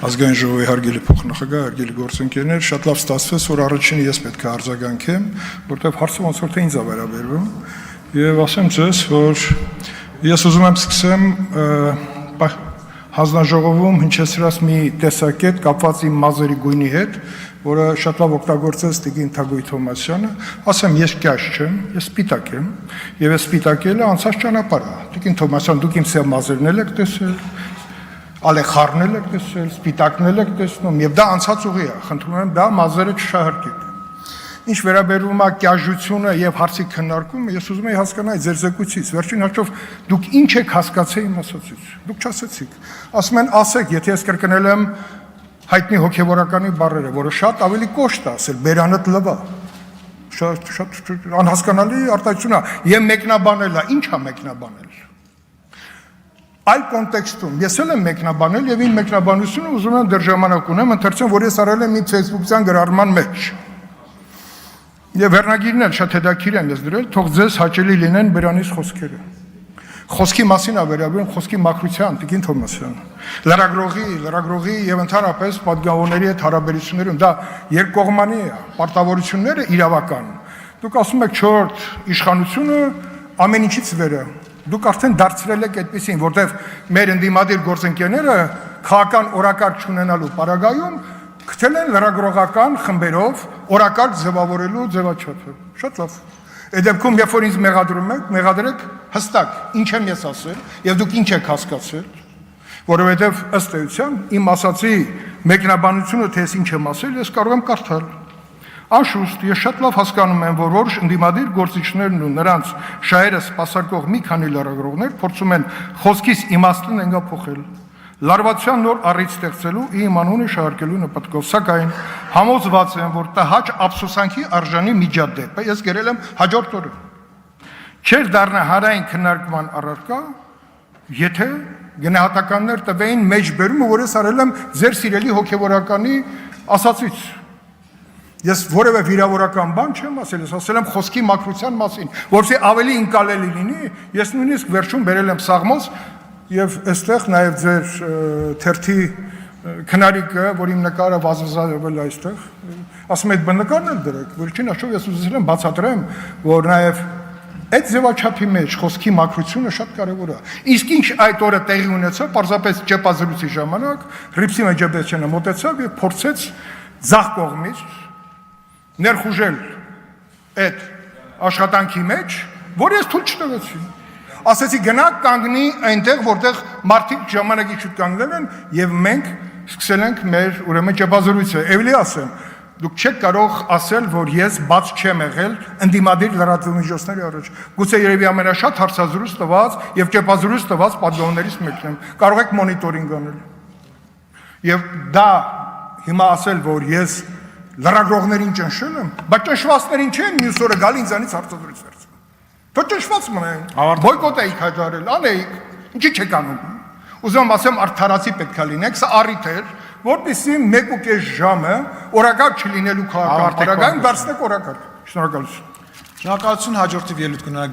Ազգային ժողովի հարգելի փոխնախագահ, հարգելի գործընկերներ, շատ լավ ստացվեց, որ առաջինը ես պետք է արձագանքեմ, որտեղ հարցը ոնց որ թե ինձ է վերաբերվում, եւ ասեմ ձեզ, որ ես ուզում եմ սկսեմ հանձնաժողովում հնչեցրած մի տեսակետ կապված իմ մազերի գույնի հետ, որը շատ լավ օգտագործեց Տիկին Թագուհի Թոմասյանը, ասեմ ես կյաճ չեմ, ես սպիտակ եմ, եւ այս սպիտակելը անցած ճանապարհ է։ Տիկին Թոմասյան, դուք իմ սև մազերն եք տեսել, ալեխառնել եք տեսել, սպիտակնել եք տեսնում, եւ դա անցած ուղի է, խնդրում եմ դա մազերը չշահարկեք։ Ինչ վերաբերում է կյաժությունը եւ հարցի քննարկումը, ես ուզում եի հասկանալ ձեր զեկույցից, վերջին հաշվով դուք ինչ եք հասկացել իմ ասածից։ Դուք չասեցիք։ Ասում են ասեք, եթե ես կրկնել եմ հայտնի հոգեվորականի բառերը, որը շատ ավելի կոշտ է ասել, բերանդ լվա։ Շատ անհասկանալի արտահայտություն է։ Եվ մեկնաբանել է, ի՞նչ է մեկնաբանել։ Այլ կոնտեքստում ես էլ եմ մեկնաբանել եւ իմ մեկնաբանությունը ուզում եմ դեռ ժամանակ ունեմ ընթերցեմ, որ ես արել եմ իմ Facebook-յան գրառման մեջ։ Եվ վերնագիրն էլ շատ հետաքրքիր եմ ես դրել, թող ձեզ հաճելի լինեն բերանից խոսքերը։ Խոսքի մասին է վերաբերում խոսքի մաքրության, Տիկին Թոմասյան։ Լրագրողի եւ ընդհանրապես պատգամավորների հետ հարաբերություններում դա երկկողմանի է, պարտավորությունները իրավական։ Դուք ասում եք 4 իշխանությունը ամեն ինչից վեր է։ Դուք արդեն դարձրել եք այդպեսին, որտեղ մեր ընդդիմադիր գործընկերները քաղաքական օրակարգ չունենալու պարագայում գտել են լրագրողական խմբերով օրակարգ ձևավորելու ձևաչափը։ Շատ լավ։ Այդ դեպքում, երբ որ ինձ մեղադրում եք, մեղադրեք հստակ, ինչ եմ ես ասել, եւ դուք ինչ եք հասկացել, որովհետեւ ըստ էության իմ ասացի մեկնաբանությունը, թե ես ինչ եմ ասել, ես կարող եմ կարդալ։ Անշուշտ, ես շատ լավ հասկանում եմ, որ որոշ ընդդիմադիր գործիչներն ու նրանց շահերը սպասարկող մի քանի լրագրողներ փորձում են խոսքից իմաստուն ենգափոխել, լարվածության նոր առիթ ստեղծելու իմ անունը շահարկելու նպատակով, սակայն համոզված եմ, որ տհաճ ափսոսանքի արժանի միջադեպ է, ես գրել եմ հաջորդ օրը, չէր դառնա հանրային քննարկման առարկա, եթե գնահատականներ տվեին մեջբերումը, որ ես արել եմ ձեր սիրելի հոգևորականի ասածից։ Ես որևէ վիրավորական բան չեմ ասել, ես ասել եմ խոսքի մաքրության մասին, որովհետեւ ավելի ինկալելի լինի, ես նույնիսկ վերջում բերել եմ Սաղմոս եւ այստեղ նաեւ ձեր թերթի քնարիկը, որ իմ նկարը վազվզավել այստեղ, ասում եք բննկարն էլ դրեք, վերջին հաշվով ես ուզում եմ բացատրեմ, որ նաեւ այդ ձևաչափի մեջ խոսքի մաքրությունը շատ կարևոր է։ Իսկ ինչ այդ օրը տեղի ունեցավ, պարզապես ճեպազրույցի ժամանակ Հռիփսի Մեջաբեսյանը մոտեցավ եւ փորձեց ձախ կողմից ներխուժել այդ աշխատանքի մեջ, որ ես թույլ չտվեցի։ Ասեցի գնաք կանգնի այնտեղ, որտեղ մարդիկ ժամանակի շուտ կանգնել են եւ մենք սկսել ենք մեր ուրեմն ճեպազրույցը։ Էլի ասեմ, դուք չեք կարող ասել, որ ես բաց չեմ եղել ընդդիմադիր լրատվամիջոցների առաջ։ Գուցե երևի ամենաշատ հարցազրույց տված եւ ճեպազրույց տված պատգամավորներից մեկն եմ։ Կարող եք մոնիտորինգ անել։ Եվ դա հիմա ասել, որ ես լրագրողներին ճնշել եմ, բայց ճնշվածներին չեմ մյուս օրը գալ ինձանից հարցազրույց վերցնել։ Թող ճնշված մնային, բոյկոտ էիք հայտարարել, անեիք, ինչի չեք անում։ Ուզում եմ ասեմ, արդարացի պետք է լինեք, սա առիթ էր, որպեսզի 1.5 ժամը օրակարգ չլինելու քաղաքական պարագայում դարձնեք օրակարգ։ Շնորհակալություն։ Շնորհակալություն, հաջորդիվ ելույթ կունենա